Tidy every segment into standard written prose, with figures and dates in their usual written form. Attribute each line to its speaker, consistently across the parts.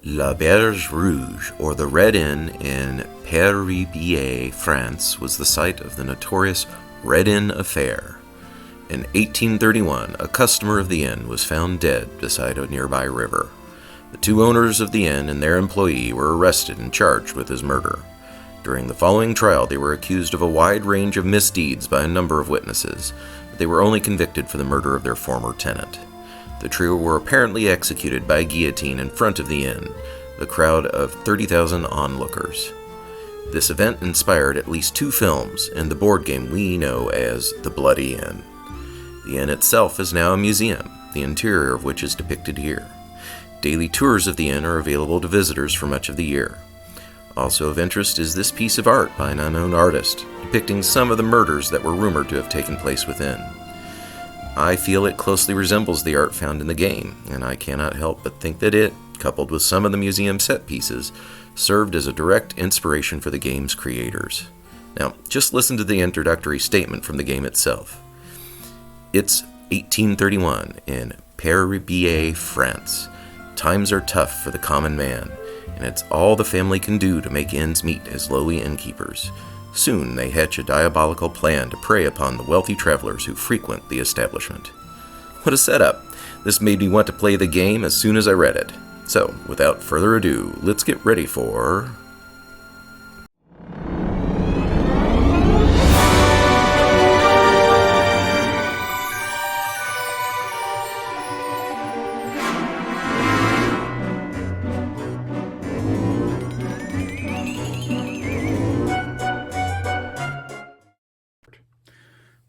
Speaker 1: La Berge Rouge, or the Red Inn in Parisian, France, was the site of the notorious Red Inn affair. In 1831, a customer of the inn was found dead beside a nearby river. The two owners of the inn and their employee were arrested and charged with his murder. During the following trial, they were accused of a wide range of misdeeds by a number of witnesses, but they were only convicted for the murder of their former tenant. The trio were apparently executed by guillotine in front of the inn, the crowd of 30,000 onlookers. This event inspired at least 2 films and the board game we know as The Bloody Inn. The inn itself is now a museum, the interior of which is depicted here. Daily tours of the inn are available to visitors for much of the year. Also of interest is this piece of art by an unknown artist, depicting some of the murders that were rumored to have taken place within. I feel it closely resembles the art found in the game, and I cannot help but think that it, coupled with some of the museum set pieces, served as a direct inspiration for the game's creators. Now, just listen to the introductory statement from the game itself. It's 1831 in Parisian, France. Times are tough for the common man, and it's all the family can do to make ends meet as lowly innkeepers. Soon they hatch a diabolical plan to prey upon the wealthy travelers who frequent the establishment. What a setup! This made me want to play the game as soon as I read it. So, without further ado, let's get ready for...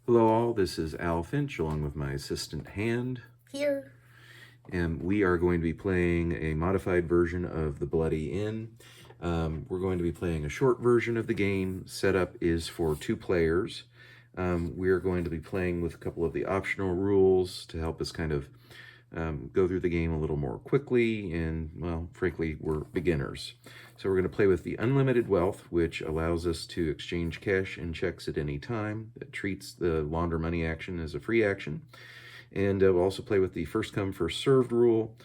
Speaker 1: Hello all, this is Al Finch along with my assistant Hand.
Speaker 2: Here.
Speaker 1: And we are going to be playing a modified version of The Bloody Inn. We're going to be playing a short version of the game. Setup is for 2 players. We're going to be playing with a couple of the optional rules to help us kind of go through the game a little more quickly, and, well, frankly, we're beginners. So we're going to play with the Unlimited Wealth, which allows us to exchange cash and checks at any time. It treats the launder money action as a free action. And we'll also play with the first come, first served rule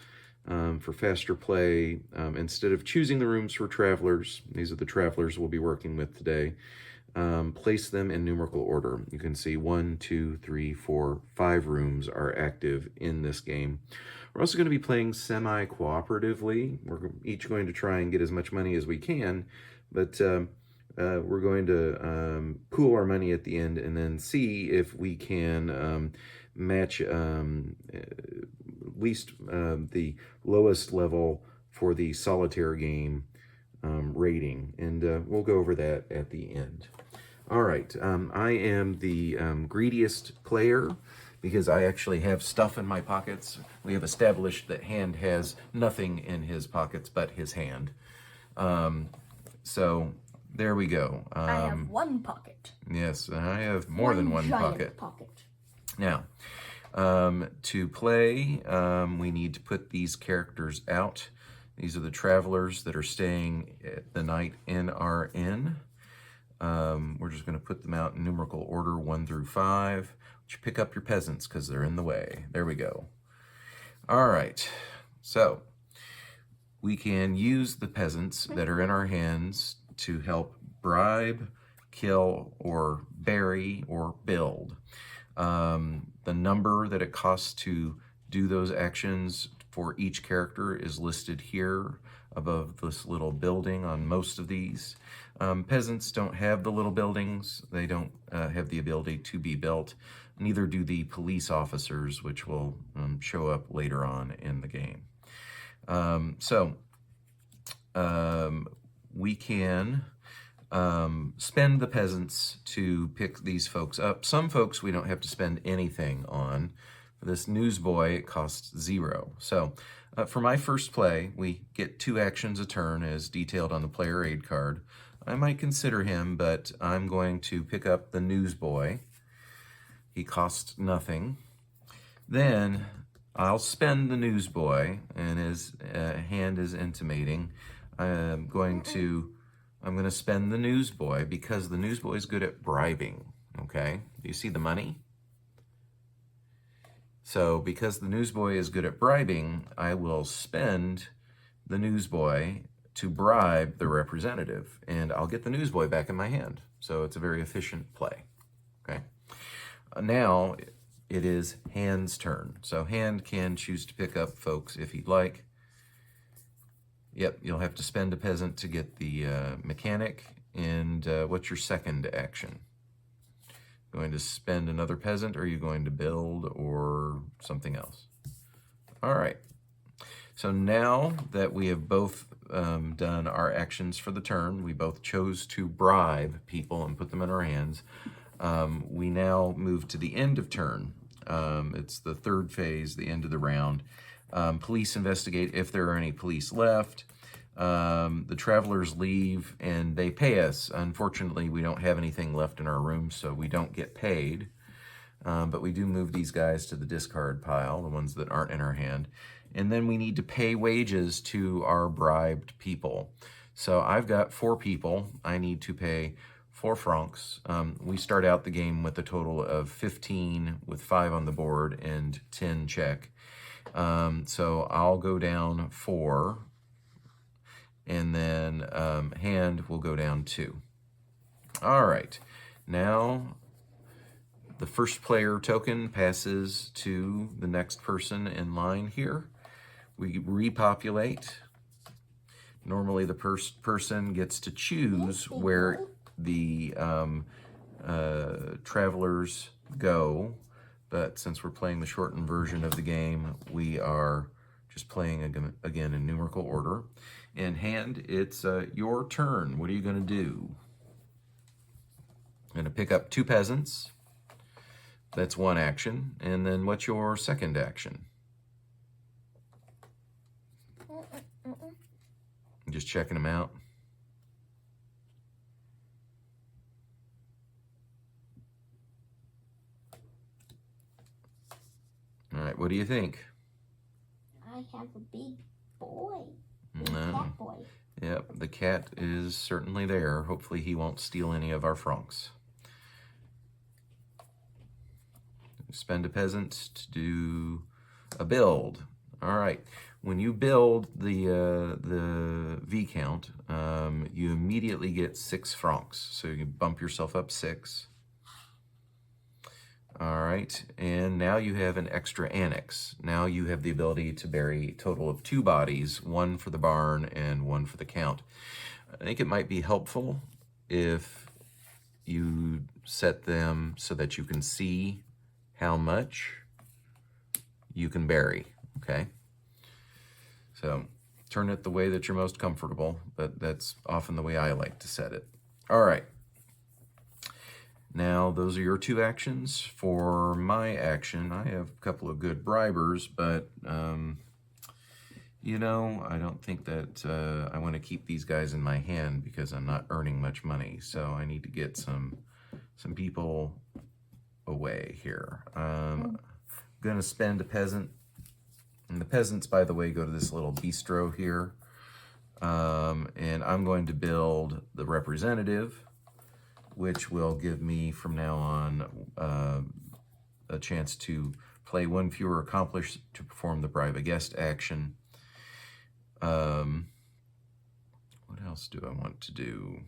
Speaker 1: for faster play. Instead of choosing the rooms for travelers, these are the travelers we'll be working with today, place them in numerical order. You can see 1, 2, 3, 4, 5 rooms are active in this game. We're also going to be playing semi-cooperatively. We're each going to try and get as much money as we can, but we're going to pool our money at the end and then see if we can match at least the lowest level for the solitaire game rating, and we'll go over that at the end. All right, I am the greediest player because I actually have stuff in my pockets. We have established that Hand has nothing in his pockets but his hand. So there we go.
Speaker 2: I have 1 pocket.
Speaker 1: Yes, I have more than one pocket. Now, to play, we need to put these characters out. These are the travelers that are staying the night in our inn. We're just going to put them out in numerical order 1 through 5. You pick up your peasants because they're in the way. There we go. All right. So we can use the peasants that are in our hands to help bribe, kill, or bury, or build. The number that it costs to do those actions for each character is listed here above this little building on most of these. Peasants don't have the little buildings. They don't have the ability to be built. Neither do the police officers, which will show up later on in the game. We can spend the peasants to pick these folks up. Some folks we don't have to spend anything on. For this newsboy, it costs 0. So for my first play, we get 2 actions a turn as detailed on the player aid card. I might consider him, but I'm going to pick up the newsboy. He costs nothing. Then I'll spend the newsboy, and his Hand is intimating. I'm going to spend the newsboy because the newsboy is good at bribing, okay? Do you see the money? So because the newsboy is good at bribing, I will spend the newsboy to bribe the representative, and I'll get the newsboy back in my hand. So it's a very efficient play. Okay. Now it is Hand's turn. So Hand can choose to pick up folks if he'd like. Yep, you'll have to spend a peasant to get the mechanic. And what's your second action? Going to spend another peasant, or are you going to build, or something else? All right. So now that we have both done our actions for the turn, we both chose to bribe people and put them in our hands. We now move to the end of turn. It's the third phase, the end of the round. Police investigate if there are any police left. The travelers leave and they pay us. Unfortunately, we don't have anything left in our room, so we don't get paid. But we do move these guys to the discard pile, the ones that aren't in our hand. And then we need to pay wages to our bribed people. So I've got 4 people. I need to pay 4 francs. We start out the game with a total of 15 with 5 on the board and 10 check. So I'll go down 4, and then Hand will go down 2. All right, now the first player token passes to the next person in line here. We repopulate. Normally the person gets to choose where the travelers go, but since we're playing the shortened version of the game, we are just playing again in numerical order. And Hand, it's your turn. What are you going to do? I'm going to pick up 2 peasants. That's one action. And then what's your second action? Just checking them out. All right, what do you think?
Speaker 2: I have a big boy. Cat boy.
Speaker 1: Yep, the cat is certainly there. Hopefully he won't steal any of our francs. Spend a peasant to do a build. All right, when you build the Viscount, you immediately get 6 francs. So you bump yourself up 6. All right, and now you have an extra annex. Now you have the ability to bury a total of 2 bodies, 1 for the barn and 1 for the count. I think it might be helpful if you set them so that you can see how much you can bury, okay? So turn it the way that you're most comfortable, but that's often the way I like to set it. All right. Now, those are your 2 actions. For my action, I have a couple of good bribers, but, you know, I don't think that I want to keep these guys in my hand because I'm not earning much money. So I need to get some people away here. I'm going to spend a peasant. And the peasants, by the way, go to this little bistro here. And I'm going to build the representative, which will give me from now on a chance to play 1 fewer accomplished to perform the bribe a guest action. What else do I want to do?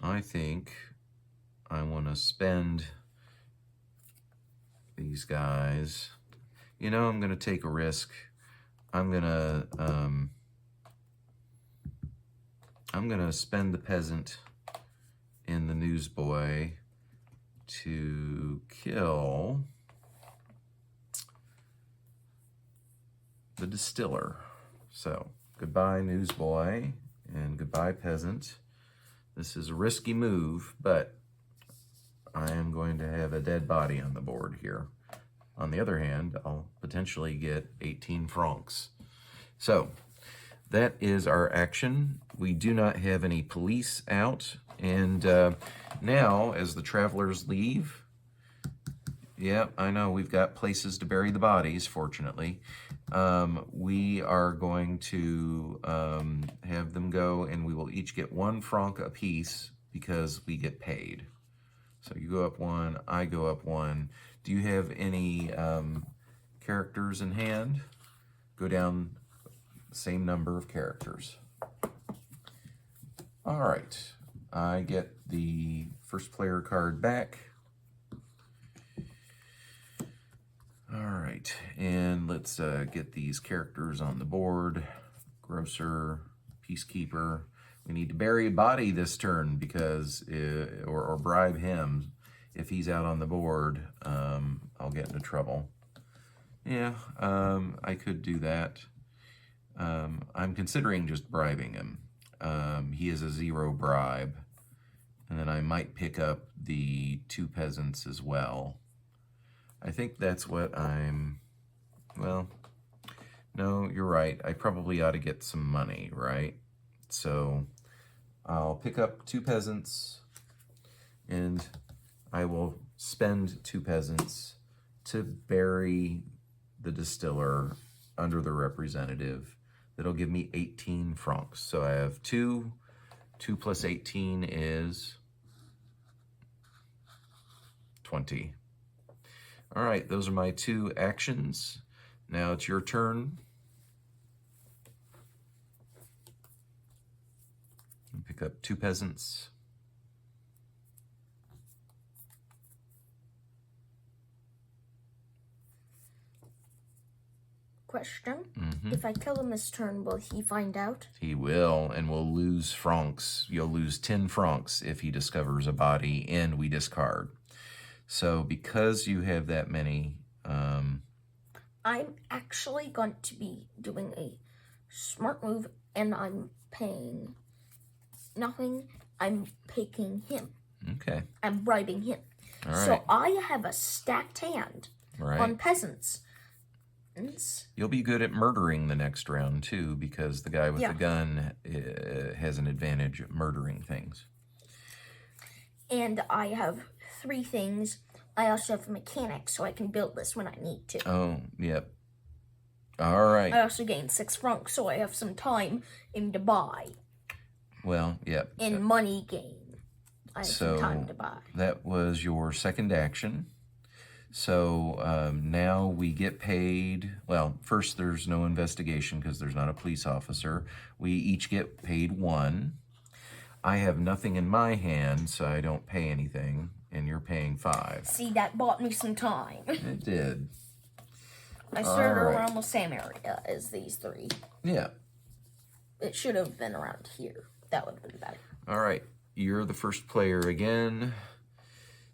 Speaker 1: I think I want to spend these guys. You know, I'm going to take a risk. I'm going to spend the peasant in the newsboy to kill the distiller. So, goodbye newsboy and goodbye peasant. This is a risky move, but I am going to have a dead body on the board here. On the other hand, I'll potentially get 18 francs. So, that is our action. We do not have any police out. And now, as the travelers leave, yeah, I know we've got places to bury the bodies, fortunately. We are going to have them go, and we will each get 1 franc apiece because we get paid. So you go up 1, I go up 1. Do you have any characters in hand. Go down the same number of characters. All right, I get the first player card back. All right, and let's get these characters on the board. Grocer, Peacekeeper. We need to bury a body this turn because, or bribe him. If he's out on the board, I'll get into trouble. Yeah, I could do that. I'm considering just bribing him. He is a 0 bribe. And then I might pick up the 2 peasants as well. I think that's what well, no, you're right. I probably ought to get some money, right? So I'll pick up 2 peasants and I will spend 2 peasants to bury the distiller under the representative. That'll give me 18 francs. So I have 2 plus 18 is 20. All right, those are my 2 actions. Now it's your turn. Pick up 2 peasants.
Speaker 2: Question. If I kill him this turn, will he find out?
Speaker 1: He will, and we'll lose francs. You'll lose 10 francs if he discovers a body and we discard. So because you have that many...
Speaker 2: I'm actually going to be doing a smart move, and I'm paying nothing. I'm picking him.
Speaker 1: Okay.
Speaker 2: I'm bribing him.
Speaker 1: All right.
Speaker 2: So I have a stacked hand on peasants.
Speaker 1: You'll be good at murdering the next round, too, because the guy with the gun has an advantage at murdering things.
Speaker 2: And I have 3 things. I also have a mechanic, so I can build this when I need to.
Speaker 1: Oh, yep. All right.
Speaker 2: I also gained 6 francs, so I have some time to buy.
Speaker 1: Well, yep.
Speaker 2: In money gain. I have some time to buy.
Speaker 1: That was your second action. So now we get paid. Well, first there's no investigation because there's not a police officer. We each get paid 1. I have nothing in my hand, so I don't pay anything, and you're paying 5.
Speaker 2: See, that bought me some time.
Speaker 1: It did.
Speaker 2: I started around the same area as these 3.
Speaker 1: Yeah.
Speaker 2: It should have been around here. That would have been better.
Speaker 1: All right. You're the first player again.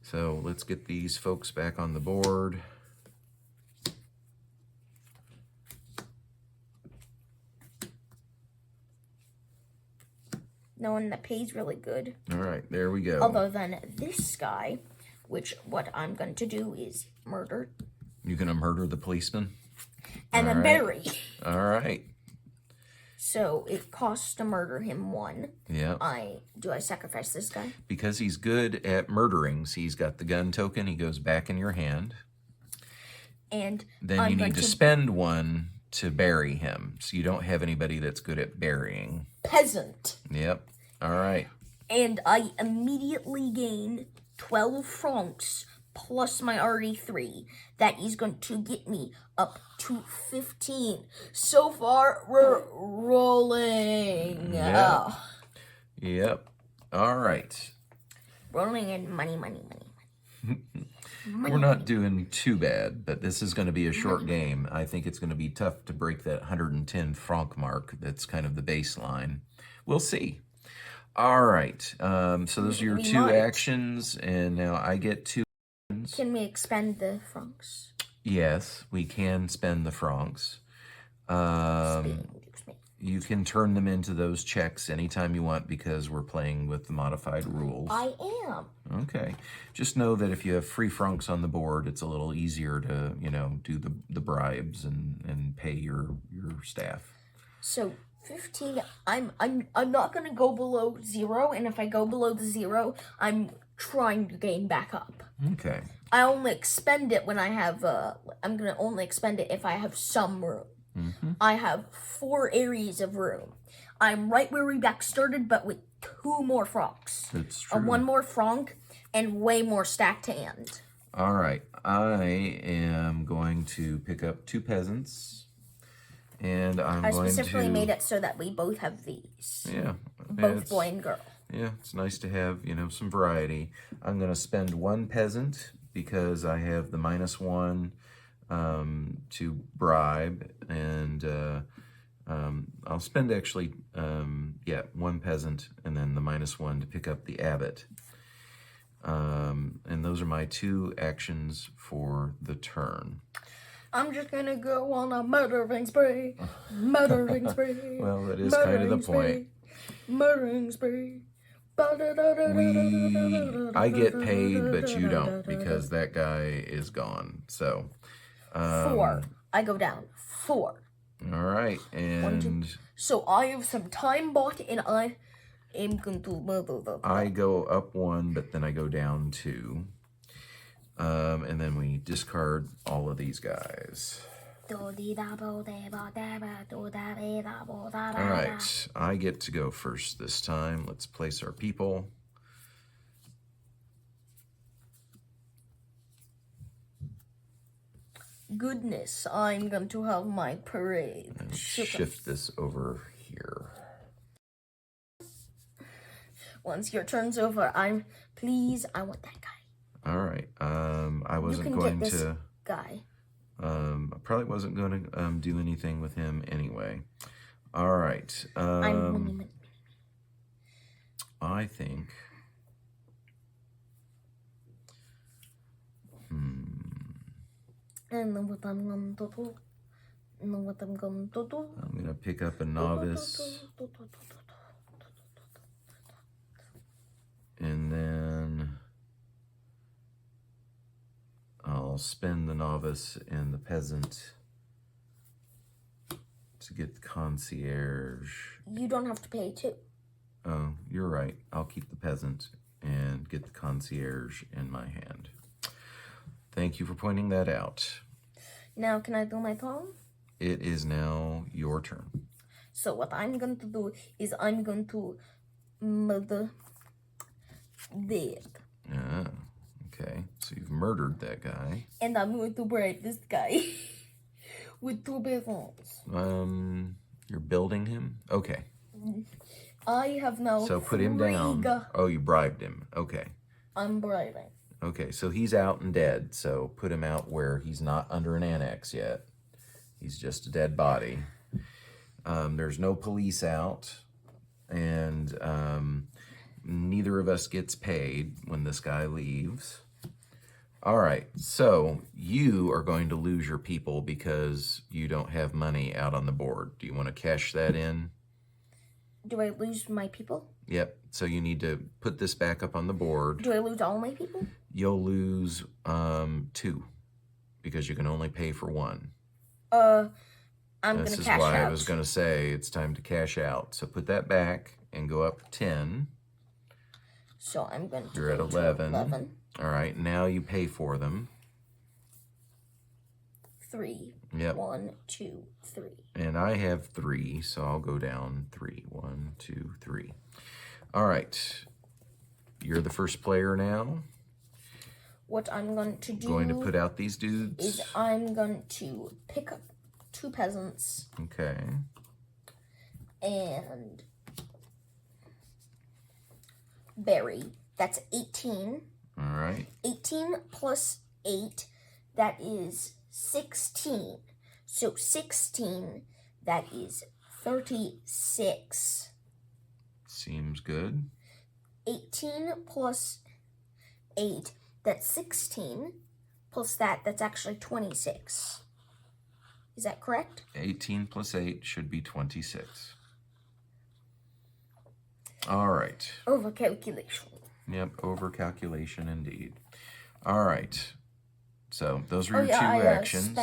Speaker 1: So let's get these folks back on the board.
Speaker 2: No one that pays really good.
Speaker 1: All right, there we go.
Speaker 2: Other than this guy, which what I'm going to do is murder.
Speaker 1: You're going to murder the policeman?
Speaker 2: And then bury.
Speaker 1: All right.
Speaker 2: So it costs to murder him 1.
Speaker 1: Yeah.
Speaker 2: Do I sacrifice this guy?
Speaker 1: Because he's good at murdering. So he's got the gun token. He goes back in your hand.
Speaker 2: And
Speaker 1: then you need to spend 1 to bury him. So you don't have anybody that's good at burying.
Speaker 2: Peasant.
Speaker 1: Yep. All right.
Speaker 2: And I immediately gain 12 francs plus my already 3. That is going to get me up to 15. So far, we're rolling.
Speaker 1: Yep. Yep. All right.
Speaker 2: Rolling in money.
Speaker 1: We're not doing too bad, but this is going to be a short game. I think it's going to be tough to break that 110 franc mark. That's kind of the baseline. We'll see. All right. So those are your 2 actions, and now I get 2.
Speaker 2: Can we expend the francs?
Speaker 1: Yes, we can spend the francs. You can turn them into those checks anytime you want because we're playing with the modified rules.
Speaker 2: I am.
Speaker 1: Okay. Just know that if you have free francs on the board, it's a little easier to, do the bribes and pay your staff.
Speaker 2: So 15, I'm not gonna go below 0, and if I go below the 0, I'm trying to gain back up.
Speaker 1: Okay.
Speaker 2: I only expend it when I have I'm gonna only expend it if I have some room. I have 4 areas of room. I'm right where we back started, but with 2 more francs.
Speaker 1: That's true.
Speaker 2: 1 more franc and way more stacked hand.
Speaker 1: All right, I am going to pick up 2 peasants, and
Speaker 2: I specifically made it so that we both have these.
Speaker 1: Yeah.
Speaker 2: Both boy and girl.
Speaker 1: Yeah, it's nice to have, some variety. I'm going to spend 1 peasant because I have the -1 to bribe, and I'll spend actually, 1 peasant and then the -1 to pick up the abbot. And those are my 2 actions for the turn.
Speaker 2: I'm just gonna go on a murdering spree. Murdering spree.
Speaker 1: Well, that is kind of the point.
Speaker 2: Murdering spree.
Speaker 1: I get paid, but you don't, because that guy is gone. So
Speaker 2: 4. I go down. 4.
Speaker 1: All right, and
Speaker 2: 1, 2. So I have some time bought, and I am going to.
Speaker 1: I go up 1, but then I go down 2. And then we discard all of these guys. All right, I get to go first this time. Let's place our people.
Speaker 2: Goodness, I'm going to have my parade.
Speaker 1: And shift this over here.
Speaker 2: Once your turn's over, I want that guy.
Speaker 1: All right. I wasn't going to.
Speaker 2: Guy.
Speaker 1: I probably wasn't going to do anything with him anyway. All right. I think.
Speaker 2: And then what I'm going to do.
Speaker 1: I'm going to pick up a novice. And then I'll spend the novice and the peasant to get the concierge.
Speaker 2: You don't have to pay too.
Speaker 1: Oh, you're right. I'll keep the peasant and get the concierge in my hand. Thank you for pointing that out.
Speaker 2: Now, can I do my poem?
Speaker 1: It is now your turn.
Speaker 2: So what I'm going to do is I'm going to murder dead.
Speaker 1: Ah, okay. So you've murdered that guy.
Speaker 2: And I'm going to break this guy with 2 peasants.
Speaker 1: You're building him? Okay.
Speaker 2: I have now.
Speaker 1: So put him down. Oh, you bribed him. Okay.
Speaker 2: I'm bribing.
Speaker 1: Okay, so he's out and dead. So put him out where he's not under an annex yet. He's just a dead body. There's no police out, and neither of us gets paid when this guy leaves. All right, so you are going to lose your people because you don't have money out on the board. Do you want to cash that in?
Speaker 2: Do I lose my people?
Speaker 1: Yep, so you need to put this back up on the board.
Speaker 2: Do I lose all my people?
Speaker 1: You'll lose 2 because you can only pay for 1.
Speaker 2: I'm going to cash out. This is
Speaker 1: why I was going to say it's time to cash out. So put that back and go up 10.
Speaker 2: So I'm going to
Speaker 1: You're at 11. All right, now you pay for them.
Speaker 2: 3.
Speaker 1: Yep.
Speaker 2: 1, 2, 3.
Speaker 1: And I have 3, so I'll go down 3. 1, 2, 3. All right. You're the first player now.
Speaker 2: What I'm going to do...
Speaker 1: Going to put out these dudes.
Speaker 2: ...is I'm going to pick up 2 peasants.
Speaker 1: Okay.
Speaker 2: And... bury. That's 18.
Speaker 1: All right.
Speaker 2: 18 plus 8, that is 16. So 16, that is 36.
Speaker 1: Seems good.
Speaker 2: 18 plus 8, that's 16. Plus that, that's actually 26. Is that correct?
Speaker 1: 18 plus 8 should be 26. All right.
Speaker 2: Over calculation.
Speaker 1: Yep, over calculation indeed. All right. So those are your 2 actions.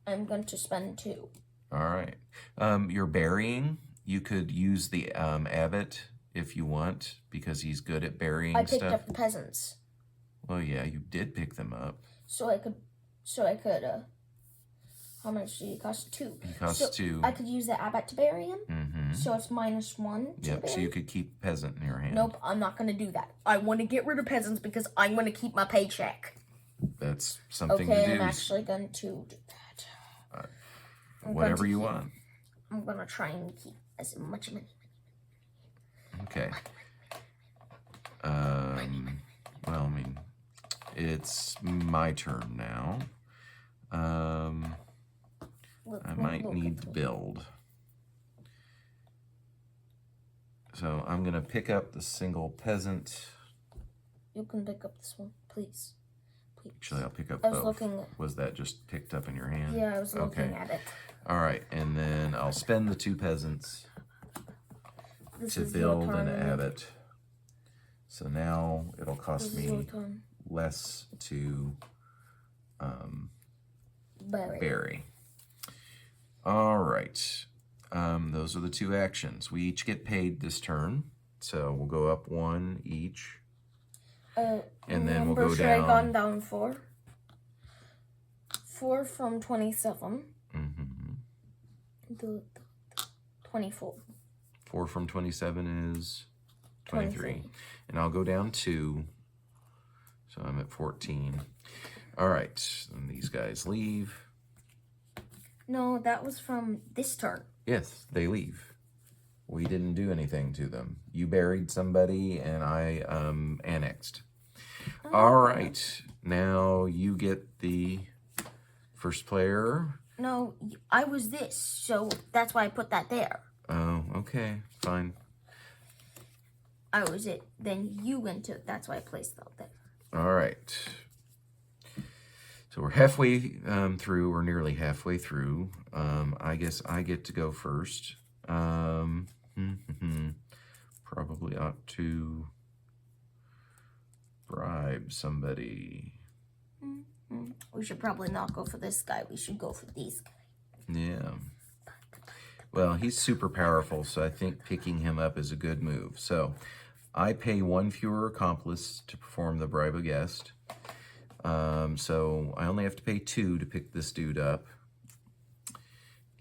Speaker 2: I'm going to spend 2.
Speaker 1: All right. You're burying. You could use the abbot if you want because he's good at burying stuff.
Speaker 2: I picked up the peasants.
Speaker 1: Well, yeah, you did pick them up.
Speaker 2: So I could. How much did he cost? 2.
Speaker 1: He costs 2.
Speaker 2: I could use the abbot to bury him.
Speaker 1: Mm-hmm.
Speaker 2: So it's -1.
Speaker 1: Yep. So you could keep peasant in your hand.
Speaker 2: Nope, I'm not going to do that. I want to get rid of peasants because I'm going to keep my paycheck.
Speaker 1: That's something
Speaker 2: okay,
Speaker 1: to do.
Speaker 2: I'm actually going to do that.
Speaker 1: Whatever you want.
Speaker 2: I'm going to try and keep as much money.
Speaker 1: Okay. Well, I mean, it's my turn now. I might need to build. So I'm going to pick up the single peasant.
Speaker 2: You can pick up this one, please. Please.
Speaker 1: Actually, I'll pick up
Speaker 2: I was
Speaker 1: both.
Speaker 2: looking.
Speaker 1: Was that just picked up in your hand?
Speaker 2: Yeah, I was looking at it.
Speaker 1: All right, and then I'll spend the 2 peasants to build an abbot. So now it'll cost me less to bury. All right. Those are the 2 actions. We each get paid this turn, so we'll go up 1 each. And then we'll go down.
Speaker 2: I gone down 4. 4 from 27. The 24.
Speaker 1: 4 from 27 is 23. And I'll go down 2. So I'm at 14. All right. And these guys leave.
Speaker 2: No, that was from this turn.
Speaker 1: Yes, they leave. We didn't do anything to them. You buried somebody and I annexed. All right. Now you get the first player.
Speaker 2: No, I was this, so that's why I put that there.
Speaker 1: Oh, okay. Fine.
Speaker 2: I was it. Then you went to it. That's why I placed that there.
Speaker 1: All right. So we're halfway through, or nearly halfway through. I guess I get to go first. Probably ought to bribe somebody.
Speaker 2: We should probably not go for this guy. We should go for these guys.
Speaker 1: Yeah. Well, he's super powerful, so I think picking him up is a good move. So I pay 1 fewer accomplice to perform the bribe a guest. So I only have to pay 2 to pick this dude up.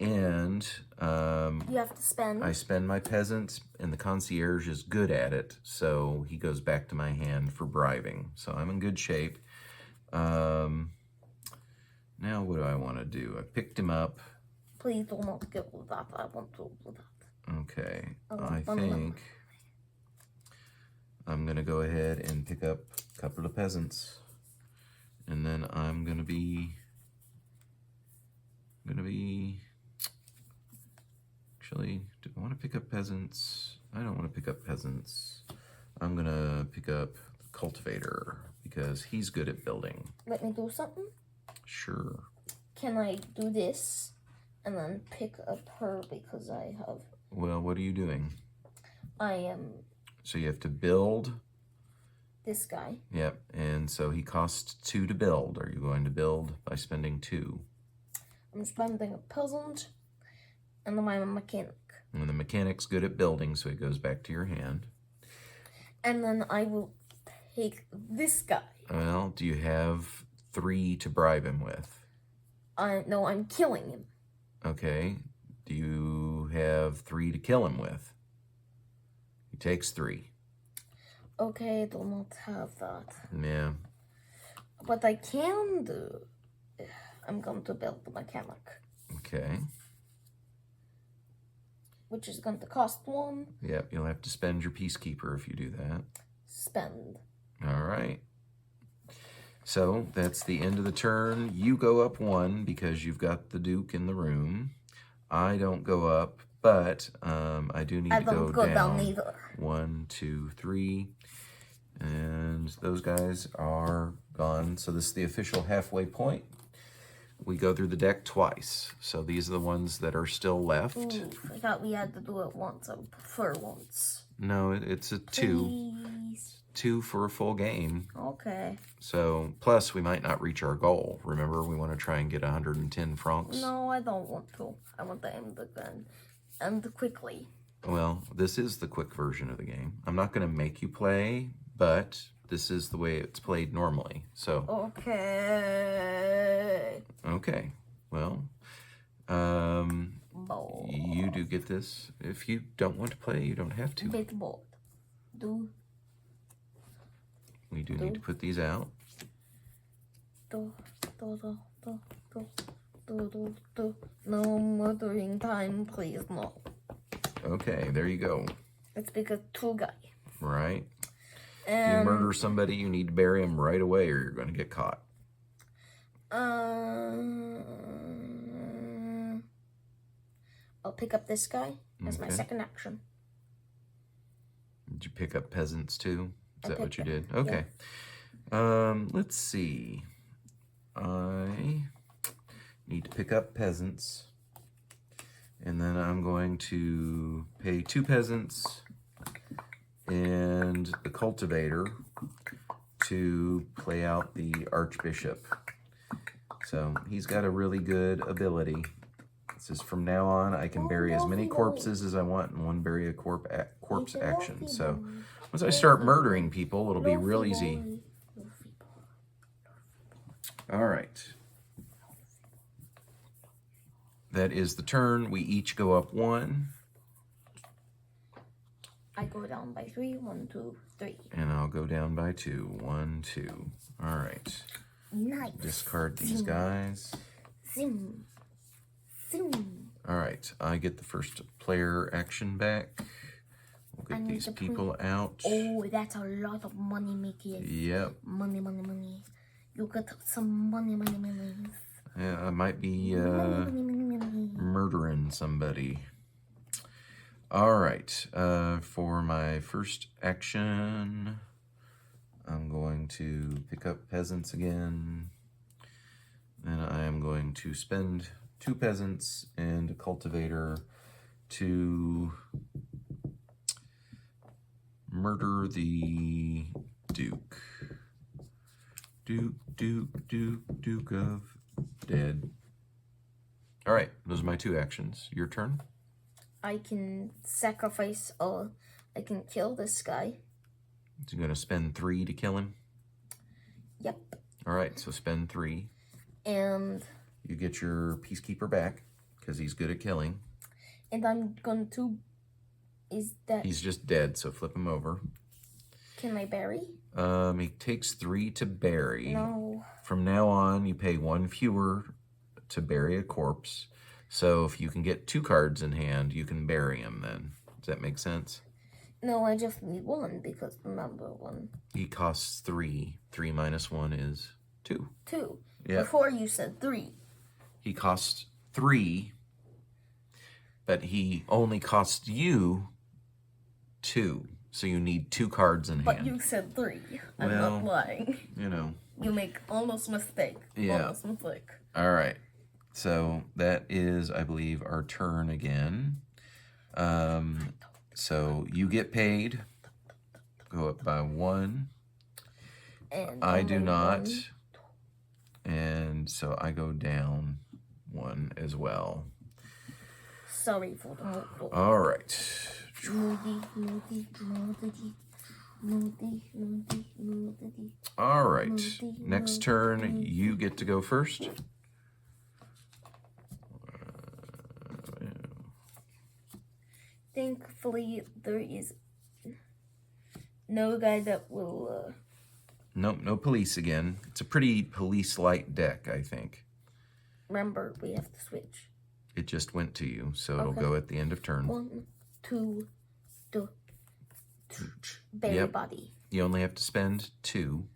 Speaker 1: And
Speaker 2: you have to spend.
Speaker 1: I spend my peasants, and the concierge is good at it, so he goes back to my hand for bribing. So I'm in good shape. Now what do I want to do? I picked him up.
Speaker 2: Please do not get with that. I want to do that.
Speaker 1: Okay. I think I'm going to go ahead and pick up a couple of peasants. And then I'm going to be... Actually, do I want to pick up peasants? I don't want to pick up peasants. I'm going to pick up the cultivator because he's good at building.
Speaker 2: Let me do something?
Speaker 1: Sure.
Speaker 2: Can I do this and then pick up her because I have...
Speaker 1: Well, what are you doing?
Speaker 2: I am...
Speaker 1: So you have to build...
Speaker 2: This guy.
Speaker 1: Yep, and so he costs 2 to build. Are you going to build by spending 2?
Speaker 2: I'm spending a peasant, and then I'm a mechanic.
Speaker 1: And the mechanic's good at building, so it goes back to your hand.
Speaker 2: And then I will take this guy.
Speaker 1: Well, do you have 3 to bribe him with?
Speaker 2: No, I'm killing him.
Speaker 1: Okay. Do you have 3 to kill him with? He takes 3.
Speaker 2: Okay, I do not have that.
Speaker 1: Yeah.
Speaker 2: But I can do... I'm going to build the mechanic.
Speaker 1: Okay.
Speaker 2: Which is going to cost 1.
Speaker 1: Yep, you'll have to spend your peacekeeper if you do that.
Speaker 2: Spend.
Speaker 1: All right. So that's the end of the turn. You go up 1 because you've got the Duke in the room. I don't go up, but I do need to go down
Speaker 2: either.
Speaker 1: 1, 2, 3. And those guys are gone. So this is the official halfway point. We go through the deck twice. So these are the ones that are still left.
Speaker 2: Ooh, I thought we had to do it once. I would prefer once.
Speaker 1: No, it's a 2.
Speaker 2: Please.
Speaker 1: 2 for a full game.
Speaker 2: Okay.
Speaker 1: So, plus we might not reach our goal. Remember, we want to try and get 110 francs.
Speaker 2: No, I don't want to. I want to end the gun. End quickly.
Speaker 1: Well, this is the quick version of the game. I'm not going to make you play, but this is the way it's played normally. So.
Speaker 2: Okay.
Speaker 1: Okay. Well, you do get this. If you don't want to play, you don't have to.
Speaker 2: Bit board.
Speaker 1: We do need to put these out.
Speaker 2: Do, do, do, do, do, do, do, do. No murdering time, please, no.
Speaker 1: Okay, there you go.
Speaker 2: It's because two guy.
Speaker 1: Right. If you murder somebody, you need to bury them right away or you're going to get caught.
Speaker 2: I'll pick up this guy as my second action.
Speaker 1: Did you pick up peasants too? Is that what you did?
Speaker 2: Yeah.
Speaker 1: Okay. Let's see. I need to pick up peasants. And then I'm going to pay 2 peasants and the cultivator to play out the archbishop. So he's got a really good ability. It says from now on I can bury as many corpses as I want in one bury a corpse action. So once I start murdering people, it'll be real easy. All right. That is the turn. We each go up 1.
Speaker 2: I go down by 3. 1, 2, 3.
Speaker 1: And I'll go down by 2. 1, 2. All right.
Speaker 2: Nice.
Speaker 1: Discard these guys.
Speaker 2: Zim. Zim.
Speaker 1: All right. I get the first player action back. We'll get these people out.
Speaker 2: Oh, that's a lot of money making.
Speaker 1: Yep.
Speaker 2: Money, money, money. You got some money, money, money.
Speaker 1: Yeah, I might be murdering somebody. All right. For my first action, I'm going to pick up peasants again. Then I am going to spend 2 peasants and a cultivator to murder the Duke. Duke of dead. All right, those are my 2 actions. Your turn.
Speaker 2: I can sacrifice, I can kill this guy.
Speaker 1: So you're going to spend 3 to kill him?
Speaker 2: Yep.
Speaker 1: All right, so spend 3.
Speaker 2: And
Speaker 1: you get your peacekeeper back because he's good at killing.
Speaker 2: And I'm going to,
Speaker 1: He's just dead, so flip him over.
Speaker 2: Can I bury?
Speaker 1: He takes 3 to bury.
Speaker 2: No.
Speaker 1: From now on, you pay 1 fewer to bury a corpse. So if you can get 2 cards in hand, you can bury him then. Does that make sense?
Speaker 2: No, I just need 1 because remember 1.
Speaker 1: He costs 3. 3 minus 1 is 2.
Speaker 2: 2.
Speaker 1: Yeah.
Speaker 2: Before you said 3.
Speaker 1: He costs 3, but he only costs you 2. So you need 2 cards in hand.
Speaker 2: But you said 3. I'm not lying.
Speaker 1: You know.
Speaker 2: You make almost mistake.
Speaker 1: Yeah.
Speaker 2: Almost mistake.
Speaker 1: All right. So that is, I believe, our turn again. So you get paid. Go up by 1.
Speaker 2: And
Speaker 1: I do not.
Speaker 2: 1.
Speaker 1: And so I go down 1 as well.
Speaker 2: Sorry for the multiple.
Speaker 1: All right. All right. Next turn, you get to go first.
Speaker 2: Thankfully, there is no guy that will...
Speaker 1: Nope, no police again. It's a pretty police-light deck, I think.
Speaker 2: Remember, we have to switch.
Speaker 1: It just went to you, so it'll go at the end of turn.
Speaker 2: 1, 2, 3. Bury body.
Speaker 1: You only have to spend 2,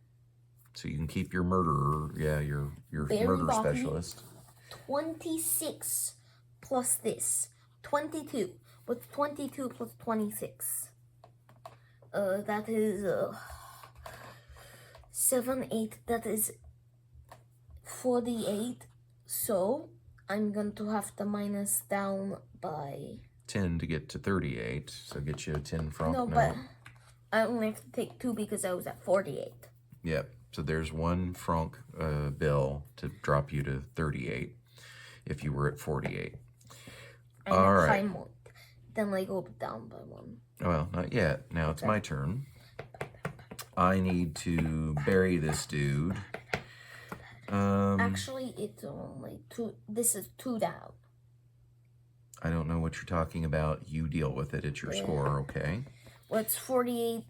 Speaker 1: so you can keep your murderer. Yeah, your murder
Speaker 2: body,
Speaker 1: specialist.
Speaker 2: 26 plus this. 22. What's 22 plus 26? That is 7, 8. That is 48. So I'm going to have to minus down by
Speaker 1: 10 to get to 38. So get you a 10 franc.
Speaker 2: No, but I only have to take 2 because I was at 48.
Speaker 1: Yep. So there's 1 franc bill to drop you to 38 if you were at 48. All right.
Speaker 2: Then I go down by 1.
Speaker 1: Well, not yet. Now it's my turn. I need to bury this dude.
Speaker 2: Actually, it's only 2. This is 2 down.
Speaker 1: I don't know what you're talking about. You deal with it. It's your score, okay?
Speaker 2: Well, it's 48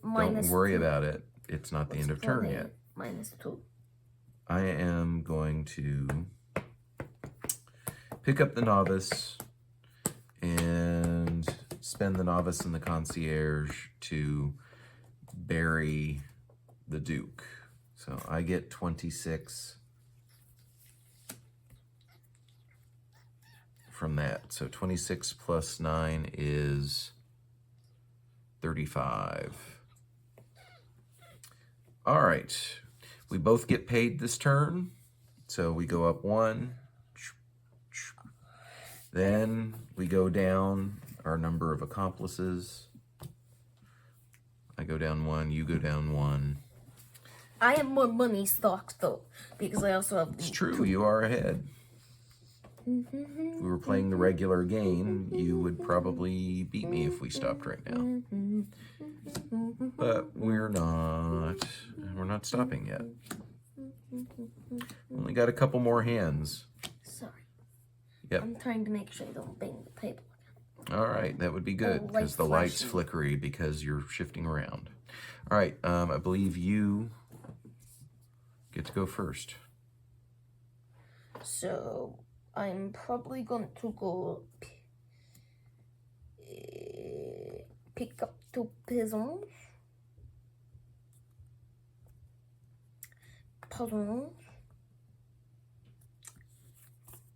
Speaker 2: minus
Speaker 1: Don't worry
Speaker 2: 2.
Speaker 1: about it. It's not the end of turn yet.
Speaker 2: Minus 2.
Speaker 1: I am going to pick up the novice and spend the novice and the concierge to bury the duke. So I get 26 from that. So 26 plus 9 is 35. All right. We both get paid this turn. So we go up 1. Then we go down our number of accomplices. I go down 1, you go down 1.
Speaker 2: I have more money stocked though, because I also have.
Speaker 1: It's true, you are ahead. If we were playing the regular game, you would probably beat me if we stopped right now. But we're not. We're not stopping yet. Only got a couple more hands.
Speaker 2: Sorry.
Speaker 1: Yep.
Speaker 2: I'm trying to make sure I don't bang the table.
Speaker 1: All right, that would be good because the light's flickery because you're shifting around. All right, I believe you get to go first.
Speaker 2: So I'm probably going to go pick up 2 peasants.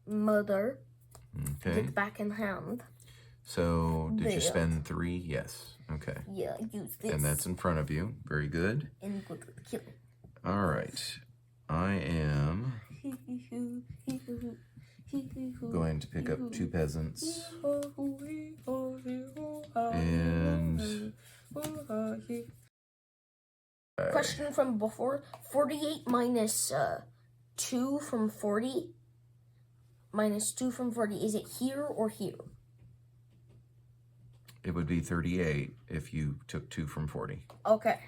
Speaker 2: Mother.
Speaker 1: Okay.
Speaker 2: Get back in hand.
Speaker 1: So did you spend 3? Yes. Okay.
Speaker 2: Yeah, use this.
Speaker 1: And that's in front of you. Very good.
Speaker 2: And go to the killing.
Speaker 1: All right. I am going to pick up 2 peasants. And
Speaker 2: question from before: 48 minus 2 from 40. Minus 2 from 40. Is it here or here?
Speaker 1: It would be 38 if you took 2 from 40.
Speaker 2: Okay.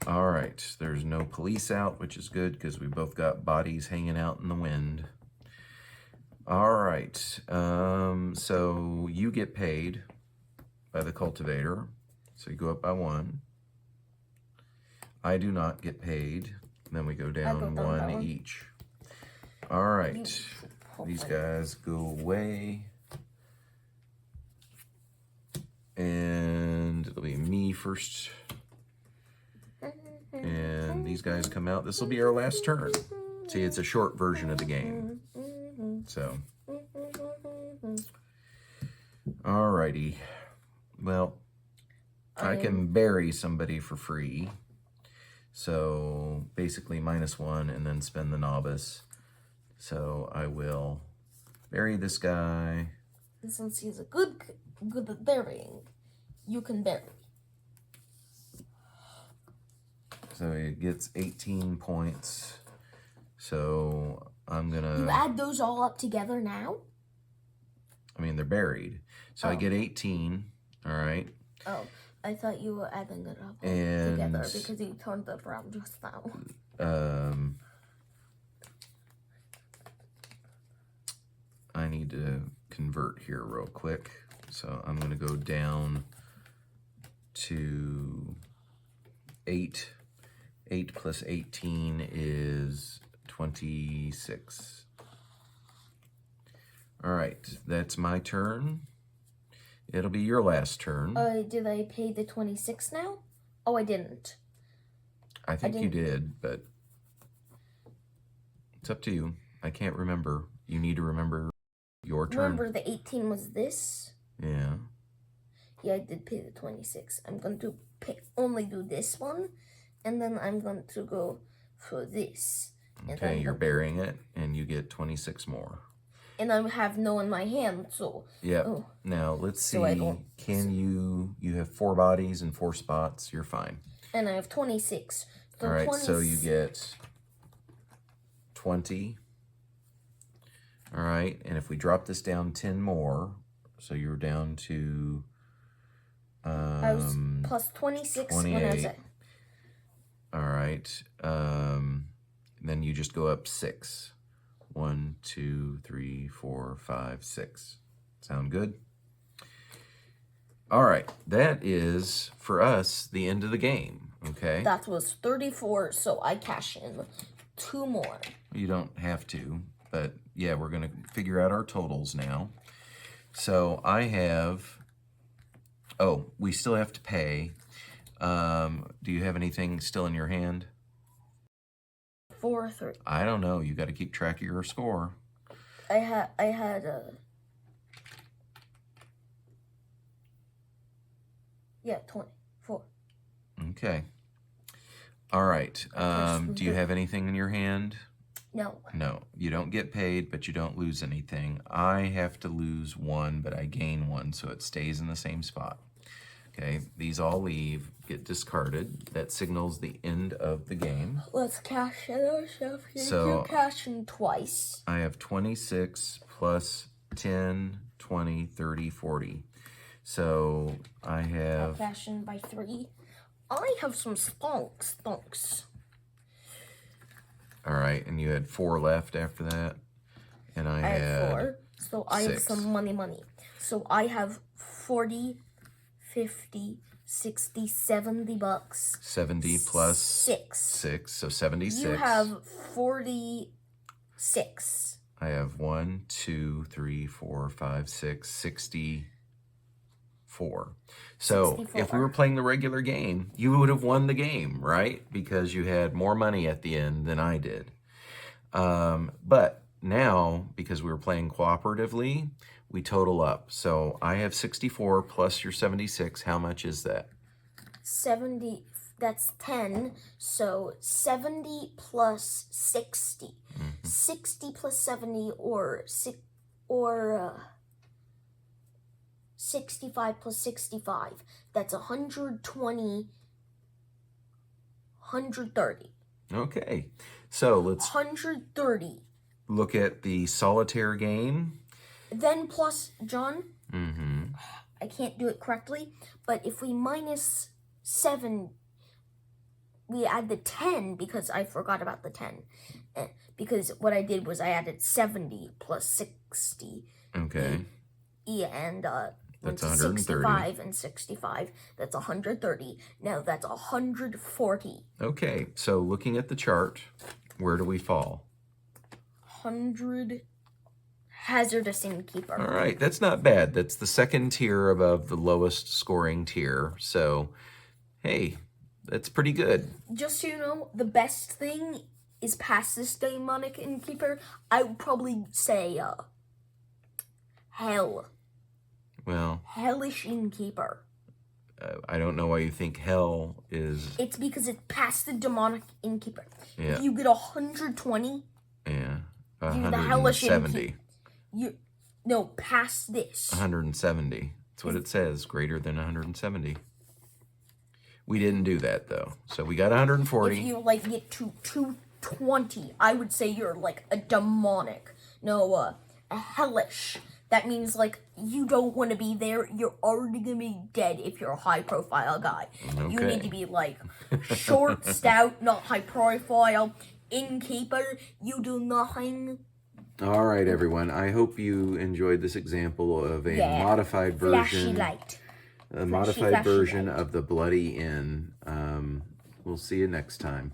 Speaker 1: All right. There's no police out, which is good because we both got bodies hanging out in the wind. All right. So you get paid by the cultivator. So you go up by 1. I do not get paid. Then we go down 1 each. All right. These guys go away. And it'll be me first. And these guys come out. This will be our last turn. See, it's a short version of the game. So. Alrighty. Well, I can bury somebody for free. So basically -1 and then spend the novice. So I will bury this guy.
Speaker 2: And since he's a good at burying, you can bury.
Speaker 1: So he gets 18 points. So I'm gonna...
Speaker 2: You add those all up together now?
Speaker 1: I mean, they're buried. So I get 18, all right?
Speaker 2: Oh, I thought you were adding it up together because you turned it around just now.
Speaker 1: I need to convert here real quick. So I'm going to go down to 8. 8 plus 18 is 26. All right, that's my turn. It'll be your last turn.
Speaker 2: Did I pay the 26 now? Oh, I didn't.
Speaker 1: I think you did, but it's up to you. I can't remember. You need to remember your turn.
Speaker 2: Remember the 18 was this?
Speaker 1: Yeah.
Speaker 2: Yeah, I did pay the 26. I'm going to only do this one, and then I'm going to go for this.
Speaker 1: Okay, you're burying it, and you get 26 more.
Speaker 2: And I have no in my hand, so...
Speaker 1: Yeah.
Speaker 2: Oh.
Speaker 1: Now, let's see. Can you have 4 bodies and 4 spots. You're fine.
Speaker 2: And I have 26. So
Speaker 1: all right, so you get 20. All right, and if we drop this down 10 more, so you're down to...
Speaker 2: I was plus 26
Speaker 1: 28.
Speaker 2: when I was at...
Speaker 1: All right. Then you just go up 6. 1, 2, 3, 4, 5, 6. Sound good? All right. That is, for us, the end of the game. Okay?
Speaker 2: That was 34, so I cash in. 2 more.
Speaker 1: You don't have to, but yeah, we're going to figure out our totals now. So I have, oh, we still have to pay. Do you have anything still in your hand?
Speaker 2: 4, 3.
Speaker 1: I don't know. You got to keep track of your score.
Speaker 2: I had yeah, 24.
Speaker 1: Okay. All right. Do you have anything in your hand?
Speaker 2: No.
Speaker 1: No. You don't get paid, but you don't lose anything. I have to lose 1, but I gain 1, so it stays in the same spot. Okay. These all leave, get discarded. That signals the end of the game.
Speaker 2: Let's cash in our stuff here.
Speaker 1: So,
Speaker 2: You're cashing twice.
Speaker 1: I have 26 plus 10, 20, 30, 40. So I have...
Speaker 2: Cash in by 3. I have some stonks.
Speaker 1: All right, and you had 4 left after that? And I had
Speaker 2: 4. So I have
Speaker 1: 6.
Speaker 2: some money. So I have 40, 50, 60, 70 bucks.
Speaker 1: 70 plus
Speaker 2: 6.
Speaker 1: 6, so 76.
Speaker 2: You have 46.
Speaker 1: I have 1, 2, 3, 4, 5, 6, 64. So
Speaker 2: 64.
Speaker 1: if we were playing the regular game, you would have won the game, right? Because you had more money at the end than I did. But now, because we were playing cooperatively, we total up. So I have 64 plus your 76. How much is that?
Speaker 2: 70, that's 10. So 70 plus 60. 60 plus 70 or 65 plus 65. That's 120, 130.
Speaker 1: Okay, so let's
Speaker 2: 130.
Speaker 1: look at the solitaire game.
Speaker 2: Then plus, John, I can't do it correctly, but if we minus 7, we add the 10 because I forgot about the 10. Because what I did was I added 70 plus 60.
Speaker 1: Okay.
Speaker 2: Yeah, and
Speaker 1: That's 130.
Speaker 2: 65 and 65. That's 130. Now that's 140.
Speaker 1: Okay, so looking at the chart, where do we fall?
Speaker 2: 100 hazardous innkeeper.
Speaker 1: All right, that's not bad. That's the second tier above the lowest scoring tier. So, hey, that's pretty good.
Speaker 2: Just so you know, the best thing is past this demonic innkeeper. I would probably say hell.
Speaker 1: Well,
Speaker 2: Hellish innkeeper.
Speaker 1: I don't know why you think hell is...
Speaker 2: It's because it's past the demonic innkeeper.
Speaker 1: Yeah.
Speaker 2: If you get 120,
Speaker 1: Yeah,
Speaker 2: you're the hellish
Speaker 1: 170.
Speaker 2: innkeeper. No, past this.
Speaker 1: 170. That's what it says, greater than 170. We didn't do that, though. So we got 140.
Speaker 2: If you, like, get to 220, I would say you're, like, a demonic. No, a hellish. That means, like, you don't want to be there. You're already going to be dead if you're a high-profile guy.
Speaker 1: Okay.
Speaker 2: You need to be, like, short, stout, not high-profile. Innkeeper, you do nothing.
Speaker 1: All right, everyone. I hope you enjoyed this example of a modified version.
Speaker 2: Flashy light.
Speaker 1: A modified version of the Bloody Inn. We'll see you next time.